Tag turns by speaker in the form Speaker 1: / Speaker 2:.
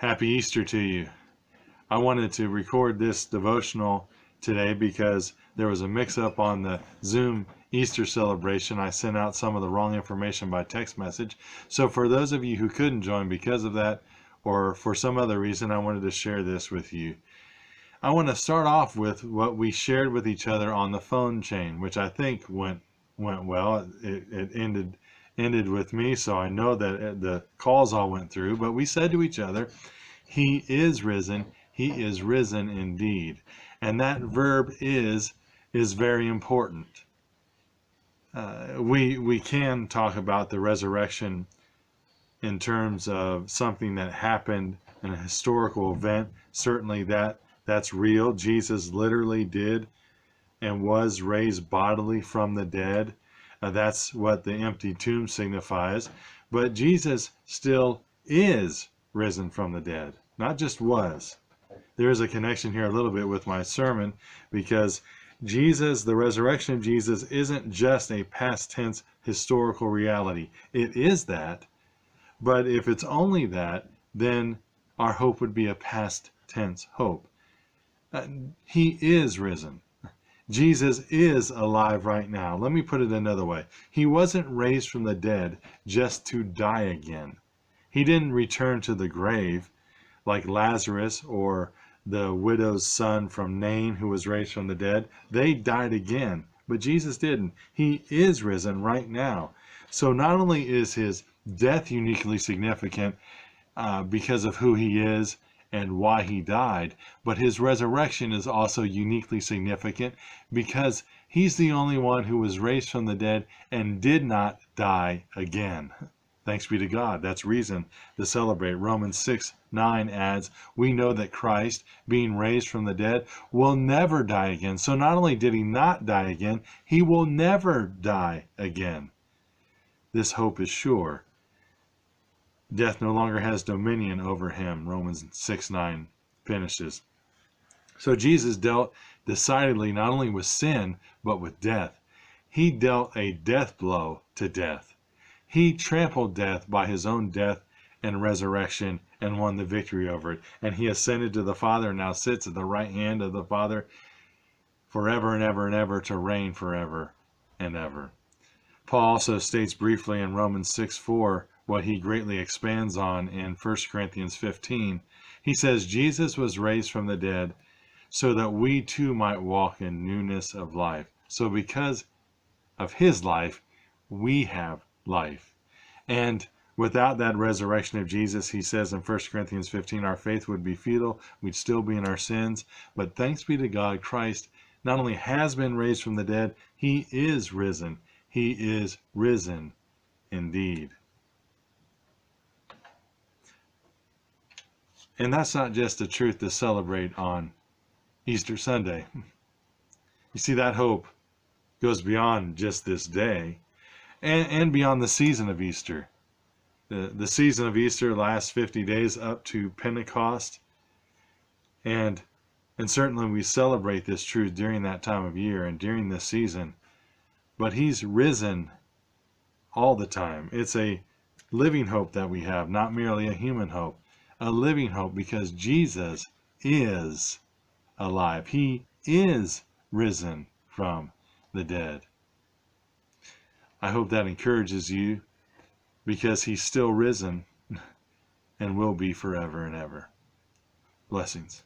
Speaker 1: Happy Easter to you. I wanted to record this devotional today because there was a mix-up on the Zoom Easter celebration. I sent out some of the wrong information by text message. So for those of you who couldn't join because of that or for some other reason, I wanted to share this with you. I want to start off with what we shared with each other on the phone chain, which I think went well. It ended with me, so I know that the calls all went through, but we said to each other, He is risen. He is risen indeed. And that verb is very important. We can talk about the resurrection in terms of something that happened in a historical event. Certainly that's real. Jesus literally did and was raised bodily from the dead. That's what the empty tomb signifies. But Jesus still is risen from the dead, not just was. There is a connection here a little bit with my sermon, because Jesus, the resurrection of Jesus, isn't just a past tense historical reality. It is that, but if it's only that, then our hope would be a past tense hope. He is risen. Jesus is alive right now. Let me put it another way. He wasn't raised from the dead just to die again. He didn't return to the grave like Lazarus or the widow's son from Nain who was raised from the dead. They died again, but Jesus didn't. He is risen right now. So not only is his death uniquely significant because of who he is and why he died, but his resurrection is also uniquely significant because he's the only one who was raised from the dead and did not die again. Thanks be to God. That's reason to celebrate. Romans 6:9 adds, we know that Christ, being raised from the dead, will never die again. So not only did he not die again, he will never die again. This hope is sure. Death no longer has dominion over him. Romans 6:9 finishes. So Jesus dealt decidedly not only with sin, but with death. He dealt a death blow to death. He trampled death by his own death and resurrection and won the victory over it. And he ascended to the Father and now sits at the right hand of the Father forever and ever and ever to reign forever and ever. Paul also states briefly in Romans 6:4 what he greatly expands on in 1 Corinthians 15. He says, Jesus was raised from the dead so that we too might walk in newness of life. So because of his life, we have life. And without that resurrection of Jesus, he says in 1 Corinthians 15, our faith would be futile. We'd still be in our sins. But thanks be to God, Christ not only has been raised from the dead, he is risen. He is risen indeed. And that's not just a truth to celebrate on Easter Sunday. You see, that hope goes beyond just this day and beyond the season of Easter. The season of Easter lasts 50 days up to Pentecost. And certainly we celebrate this truth during that time of year and during this season. But he's risen all the time. It's a living hope that we have, not merely a human hope. A living hope because Jesus is alive. He is risen from the dead. I hope that encourages you because he's still risen and will be forever and ever. Blessings.